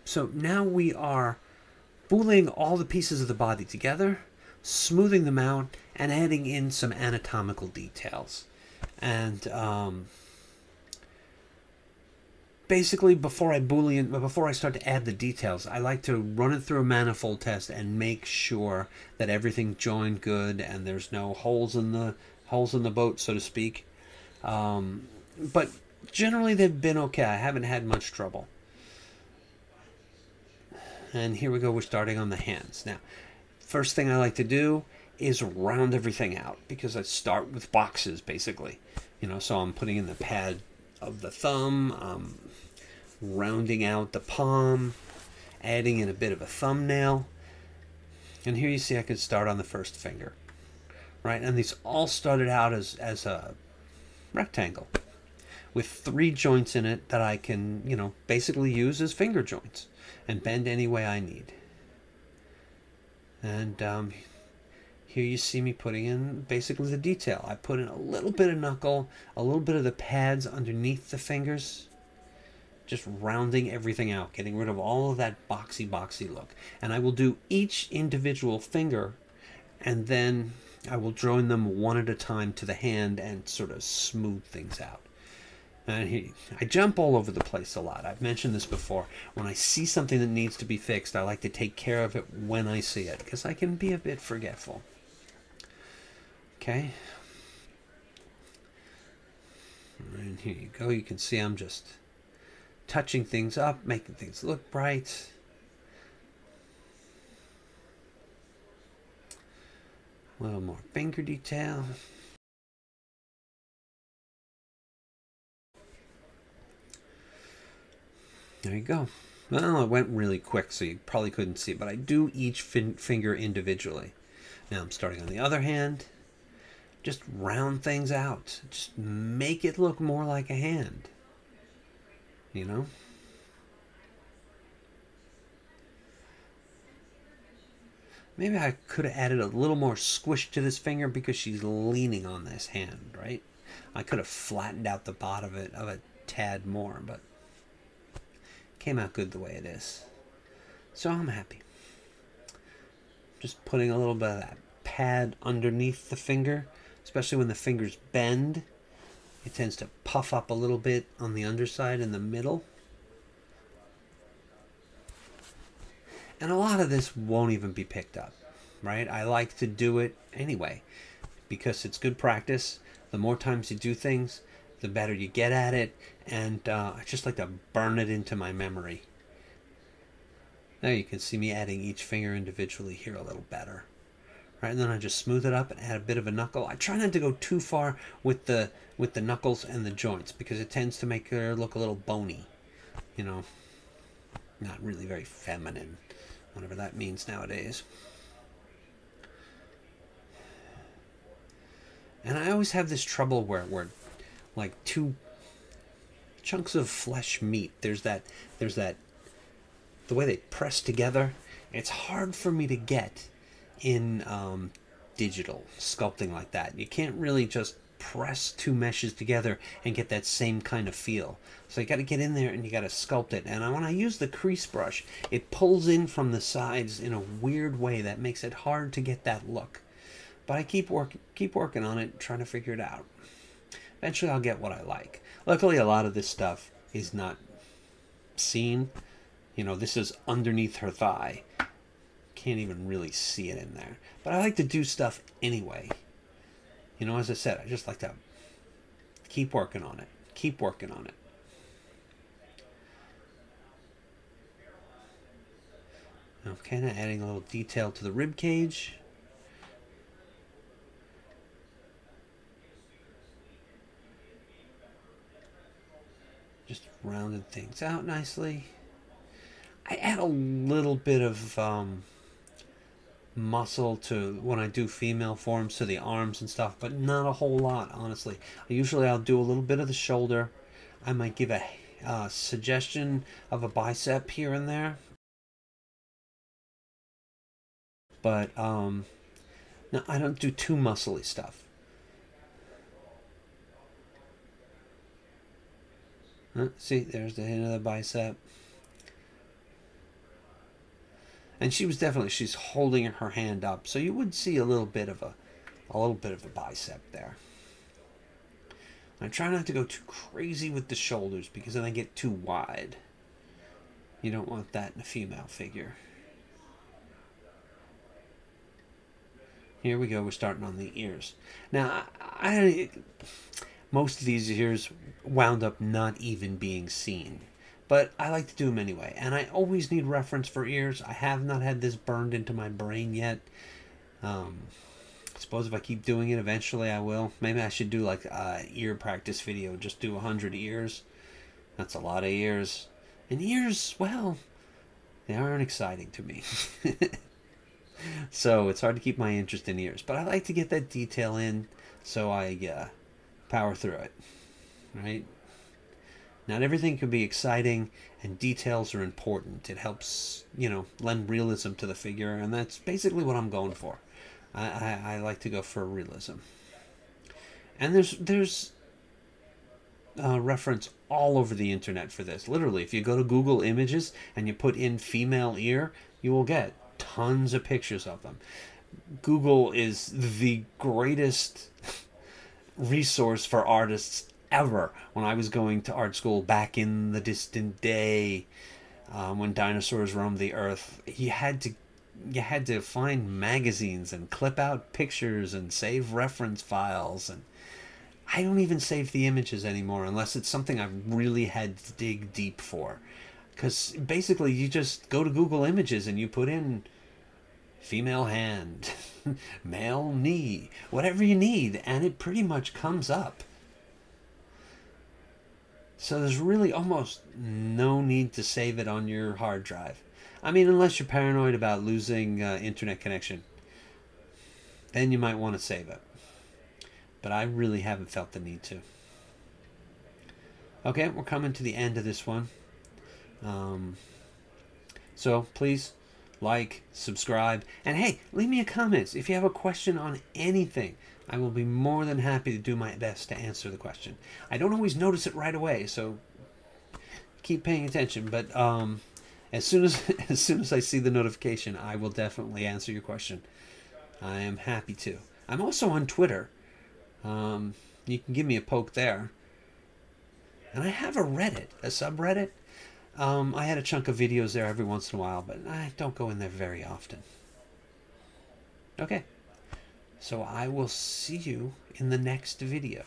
So now we are pulling all the pieces of the body together, smoothing them out, and adding in some anatomical details. And basically, before I start to add the details, I like to run it through a manifold test and make sure that everything joined good and there's no holes in the boat, so to speak. But generally, they've been okay. I haven't had much trouble. And here we go. We're starting on the hands now. First thing I like to do is round everything out because I start with boxes basically. So I'm putting in the pad of the thumb, rounding out the palm, adding in a bit of a thumbnail. And here you see I could start on the first finger, right? And these all started out as a rectangle with 3 joints in it that I can, basically use as finger joints and bend any way I need. And here you see me putting in basically the detail. I put in a little bit of knuckle, a little bit of the pads underneath the fingers, just rounding everything out, getting rid of all of that boxy look. And I will do each individual finger, and then I will join them one at a time to the hand and sort of smooth things out. And I jump all over the place a lot. I've mentioned this before. When I see something that needs to be fixed, I like to take care of it when I see it, because I can be a bit forgetful. Okay. And here you go. You can see I'm just touching things up, making things look bright. A little more finger detail. There you go. Well, it went really quick, so you probably couldn't see it, but I do each finger individually. Now I'm starting on the other hand. Just round things out. Just make it look more like a hand. Maybe I could have added a little more squish to this finger because she's leaning on this hand, right? I could have flattened out the bottom of it a tad more, but came out good the way it is. So I'm happy. Just putting a little bit of that pad underneath the finger, especially when the fingers bend. It tends to puff up a little bit on the underside in the middle. And a lot of this won't even be picked up, right? I like to do it anyway because it's good practice. The more times you do things, the better you get at it. And I just like to burn it into my memory. Now you can see me adding each finger individually here a little better. Right, and then I just smooth it up and add a bit of a knuckle. I try not to go too far with the knuckles and the joints because it tends to make her look a little bony. Not really very feminine, whatever that means nowadays. And I always have this trouble where like 2 chunks of flesh meat. There's that the way they press together. It's hard for me to get in digital sculpting like that. You can't really just press 2 meshes together and get that same kind of feel. So you got to get in there and you got to sculpt it. And when I use the crease brush, it pulls in from the sides in a weird way that makes it hard to get that look. But I keep working on it, trying to figure it out. Eventually I'll get what I like. Luckily, a lot of this stuff is not seen. This is underneath her thigh. Can't even really see it in there. But I like to do stuff anyway. As I said, I just like to keep working on it. Keep working on it. Okay, now adding a little detail to the rib cage. Just rounding things out nicely. I add a little bit of muscle to when I do female forms to the arms and stuff, but not a whole lot, honestly. Usually I'll do a little bit of the shoulder. I might give a suggestion of a bicep here and there, but no, I don't do too muscly stuff. See, there's the hint of the bicep. And she was definitely, she's holding her hand up, so you would see a little bit of a bicep there. I try not to go too crazy with the shoulders because then they get too wide. You don't want that in a female figure. Here we go, we're starting on the ears. Now, most of these ears wound up not even being seen. But I like to do them anyway. And I always need reference for ears. I have not had this burned into my brain yet. I suppose if I keep doing it, eventually I will. Maybe I should do like a ear practice video. Just do 100 ears. That's a lot of ears. And ears, well, they aren't exciting to me. So it's hard to keep my interest in ears. But I like to get that detail in, so I power through it. Right? Not everything can be exciting, and details are important. It helps, lend realism to the figure, and that's basically what I'm going for. I like to go for realism. And there's reference all over the internet for this. Literally, if you go to Google Images and you put in female ear, you will get tons of pictures of them. Google is the greatest resource for artists ever. When I was going to art school back in the distant day, when dinosaurs roamed the earth, you had to find magazines and clip out pictures and save reference files. And I don't even save the images anymore unless it's something I really had to dig deep for. Because basically you just go to Google Images and you put in female hand, male knee, whatever you need, and it pretty much comes up. So there's really almost no need to save it on your hard drive. I mean, unless you're paranoid about losing internet connection. Then you might want to save it. But I really haven't felt the need to. Okay, we're coming to the end of this one. So please like, subscribe, and hey, leave me a comment if you have a question on anything. I will be more than happy to do my best to answer the question. I don't always notice it right away, so keep paying attention. But as soon as I see the notification, I will definitely answer your question. I am happy to. I'm also on Twitter. You can give me a poke there. And I have a Reddit, a subreddit. I had a chunk of videos there every once in a while, but I don't go in there very often. Okay. So I will see you in the next video.